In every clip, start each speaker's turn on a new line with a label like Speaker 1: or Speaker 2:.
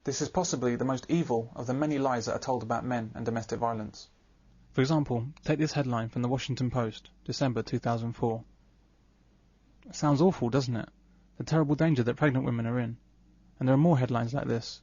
Speaker 1: This is possibly the most evil of the many lies that are told about men and domestic violence.
Speaker 2: For example, take this headline from the Washington Post, December 2004. It sounds awful, doesn't it? The terrible danger that pregnant women are in. And there are more headlines like this.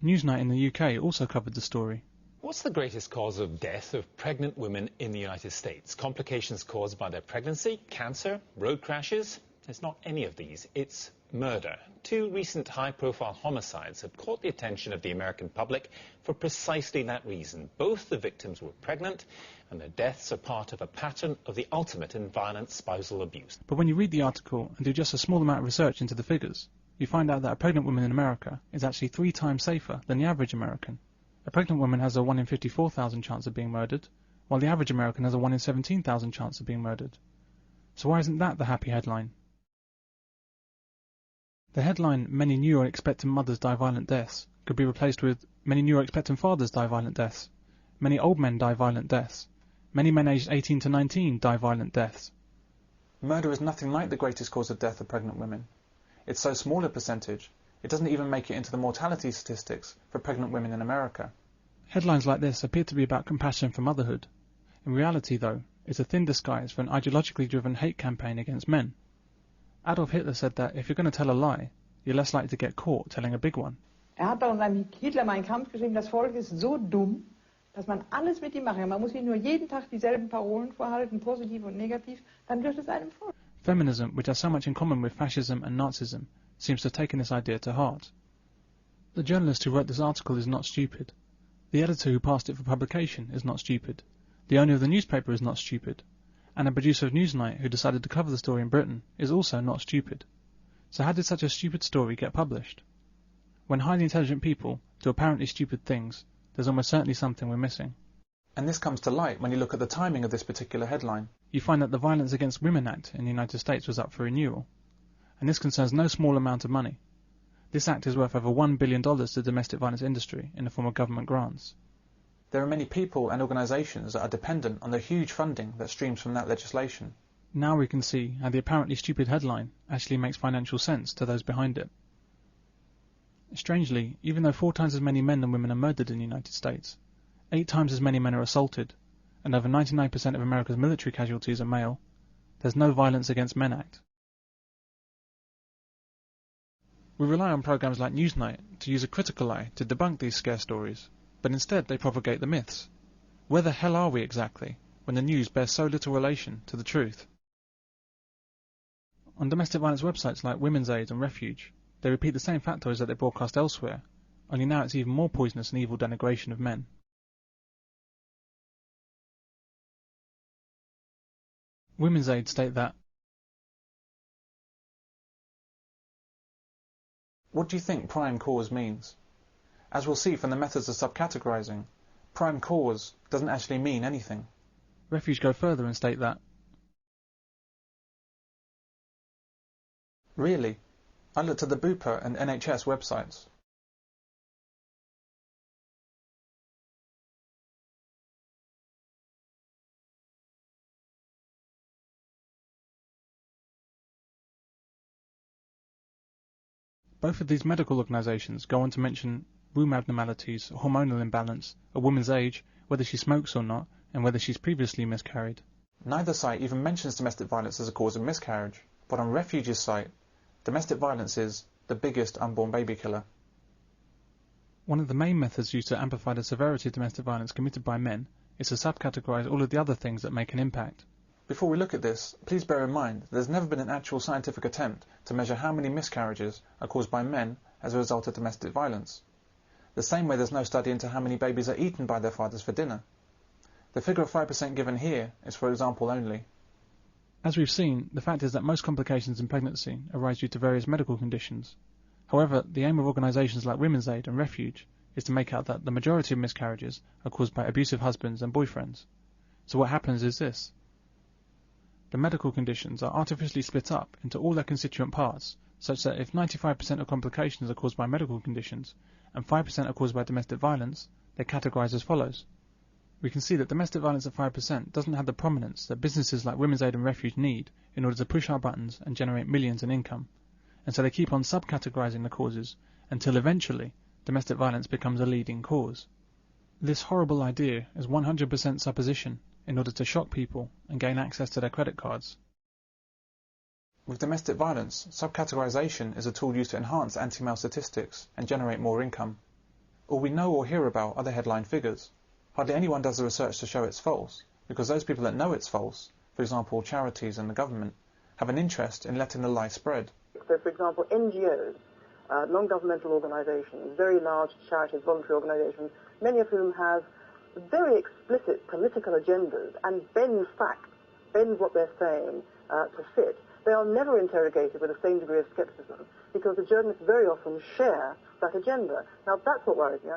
Speaker 2: Newsnight in the UK also covered the story.
Speaker 3: What's the greatest cause of death of pregnant women in the United States? Complications caused by their pregnancy, cancer, road crashes? It's not any of these. It's murder. 2 recent high-profile homicides have caught the attention of the American public for precisely that reason. Both the victims were pregnant, and their deaths are part of a pattern of the ultimate in violent spousal abuse.
Speaker 2: But when you read the article and do just a small amount of research into the figures, you find out that a pregnant woman in America is actually 3 times safer than the average American. A pregnant woman has a 1 in 54,000 chance of being murdered, while the average American has a 1 in 17,000 chance of being murdered. So why isn't that the happy headline? The headline, "Many new or expectant mothers die violent deaths," could be replaced with, "Many new or expectant fathers die violent deaths. Many old men die violent deaths. Many men aged 18 to 19 die violent deaths."
Speaker 1: Murder is nothing like the greatest cause of death of pregnant women. It's so small a percentage, it doesn't even make it into the mortality statistics for pregnant women in America.
Speaker 2: Headlines like this appear to be about compassion for motherhood. In reality, though, it's a thin disguise for an ideologically driven hate campaign against men. Adolf Hitler said that if you're going to tell a lie, you're less likely to get caught telling a big one.
Speaker 4: Hat bei seinem Hitler Mein Kampf geschrieben, das Volk ist so dumm, dass man alles mit ihm machen kann. Man muss ihm nur jeden Tag dieselben Parolen vorhalten, positiv und negativ, dann wird es einem folgen.
Speaker 2: Feminism, which has so much in common with fascism and Nazism, seems to have taken this idea to heart. The journalist who wrote this article is not stupid. The editor who passed it for publication is not stupid. The owner of the newspaper is not stupid. And a producer of Newsnight who decided to cover the story in Britain is also not stupid. So how did such a stupid story get published? When highly intelligent people do apparently stupid things, there's almost certainly something we're missing.
Speaker 1: And this comes to light when you look at the timing of this particular headline.
Speaker 2: You find that the Violence Against Women Act in the United States was up for renewal. And this concerns no small amount of money. This act is worth over $1 billion to the domestic violence industry in the form of government grants.
Speaker 1: There are many people and organisations that are dependent on the huge funding that streams from that legislation.
Speaker 2: Now we can see how the apparently stupid headline actually makes financial sense to those behind it. Strangely, even though 4 times as many men than women are murdered in the United States, 8 times as many men are assaulted, and over 99% of America's military casualties are male, there's no Violence Against Men Act. We rely on programs like Newsnight to use a critical eye to debunk these scare stories, but instead they propagate the myths. Where the hell are we exactly, when the news bears so little relation to the truth? On domestic violence websites like Women's Aid and Refuge, they repeat the same factoids that they broadcast elsewhere, only now it's even more poisonous and evil denigration of men. Women's Aid state that,
Speaker 1: what do you think prime cause means? As we'll see from the methods of subcategorizing, prime cause doesn't actually mean anything.
Speaker 2: Refuge go further and state that,
Speaker 1: really? I looked at the Bupa and NHS websites.
Speaker 2: Both of these medical organisations go on to mention womb abnormalities, hormonal imbalance, a woman's age, whether she smokes or not, and whether she's previously miscarried.
Speaker 1: Neither site even mentions domestic violence as a cause of miscarriage, but on Refuge's site, domestic violence is the biggest unborn baby killer.
Speaker 2: One of the main methods used to amplify the severity of domestic violence committed by men is to subcategorise all of the other things that make an impact.
Speaker 1: Before we look at this, please bear in mind that there's never been an actual scientific attempt to measure how many miscarriages are caused by men as a result of domestic violence. The same way there's no study into how many babies are eaten by their fathers for dinner. The figure of 5% given here is for example only.
Speaker 2: As we've seen, the fact is that most complications in pregnancy arise due to various medical conditions. However, the aim of organisations like Women's Aid and Refuge is to make out that the majority of miscarriages are caused by abusive husbands and boyfriends. So what happens is this. The medical conditions are artificially split up into all their constituent parts, such that if 95% of complications are caused by medical conditions and 5% are caused by domestic violence, they're categorised as follows. We can see that domestic violence at 5% doesn't have the prominence that businesses like Women's Aid and Refuge need in order to push our buttons and generate millions in income. and so they keep on subcategorizing the causes until eventually domestic violence becomes a leading cause. This horrible idea is 100% supposition in order to shock people and gain access to their credit cards.
Speaker 1: With domestic violence, subcategorization is a tool used to enhance anti-male statistics and generate more income. All we know or hear about are the headline figures. Hardly anyone does the research to show it's false, because those people that know it's false, for example charities and the government, have an interest in letting the lie spread.
Speaker 5: So, for example, NGOs, non-governmental organisations, very large charities, voluntary organisations, many of whom have very explicit political agendas and bend facts, bend what they're saying to fit. They are never interrogated with the same degree of scepticism because the journalists very often share that agenda. Now, that's what worries me.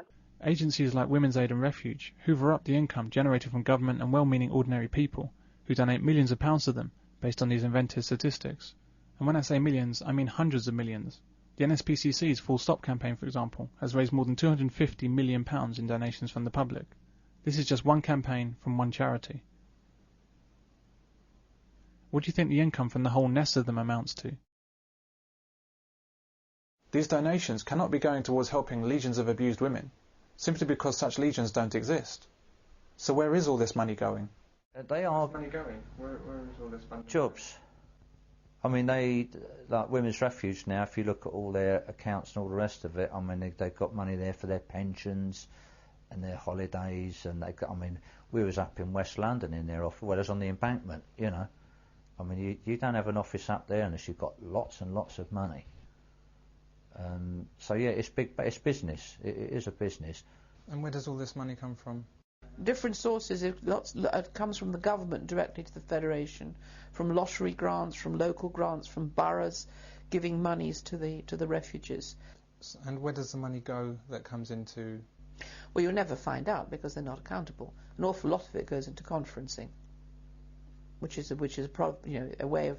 Speaker 2: Agencies like Women's Aid and Refuge hoover up the income generated from government and well-meaning ordinary people who donate millions of pounds to them based on these invented statistics. And when I say millions, I mean hundreds of millions. The NSPCC's Full Stop campaign, for example, has raised more than £250 million in donations from the public. This is just one campaign from one charity. What do you think the income from the whole nest of them amounts to?
Speaker 1: These donations cannot be going towards helping legions of abused women, simply because such legions don't exist. So where is all this money going?
Speaker 6: They are
Speaker 1: Money going? Where is all this money?
Speaker 6: jobs. I mean, they, like Women's Refuge now, if you look at all their accounts and all the rest of it, I mean, they've got money there for their pensions and their holidays, and they got, I mean, we was up in West London in their office, well, it was on the Embankment, you know. I mean, you don't have an office up there unless you've got lots and lots of money. So yeah, it's big, but it's business. It is a business.
Speaker 1: And where does all this money come from?
Speaker 7: Different sources. It comes from the government directly to the Federation, from lottery grants, from local grants, from boroughs giving monies to the refugees.
Speaker 1: And where does the money go that comes into...
Speaker 7: Well, you'll never find out because they're not accountable. An awful lot of it goes into conferencing, which is a way of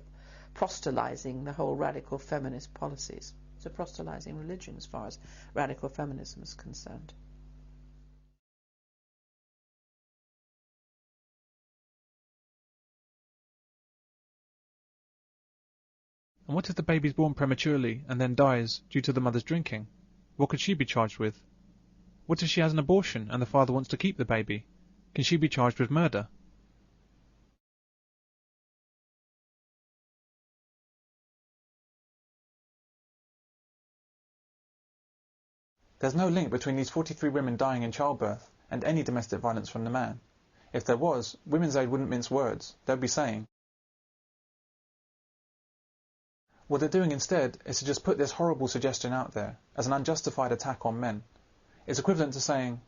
Speaker 7: proselytizing the whole radical feminist policies. It's a proselytizing religion as far as radical feminism is concerned.
Speaker 2: And what if the baby's born prematurely and then dies due to the mother's drinking? What could she be charged with? What if she has an abortion and the father wants to keep the baby? Can she be charged with murder?
Speaker 1: There's no link between these 43 women dying in childbirth and any domestic violence from the man. If there was, Women's Aid wouldn't mince words. They'd be saying, what they're doing instead is to just put this horrible suggestion out there as an unjustified attack on men. It's equivalent to saying,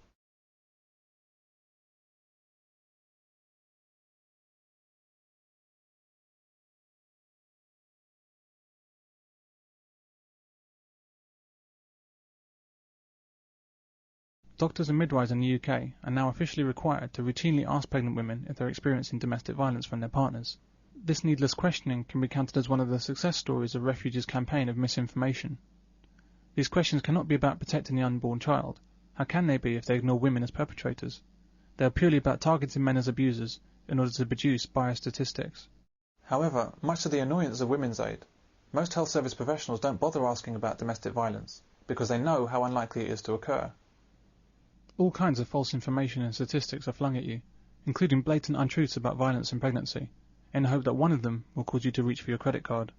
Speaker 2: Doctors and midwives in the UK are now officially required to routinely ask pregnant women if they're experiencing domestic violence from their partners. This needless questioning can be counted as one of the success stories of Refuge's campaign of misinformation. These questions cannot be about protecting the unborn child. How can they be if they ignore women as perpetrators? They are purely about targeting men as abusers in order to produce biased statistics.
Speaker 1: However, much to the annoyance of Women's Aid, most health service professionals don't bother asking about domestic violence because they know how unlikely it is to occur.
Speaker 2: All kinds of false information and statistics are flung at you, including blatant untruths about violence and pregnancy, in the hope that one of them will cause you to reach for your credit card.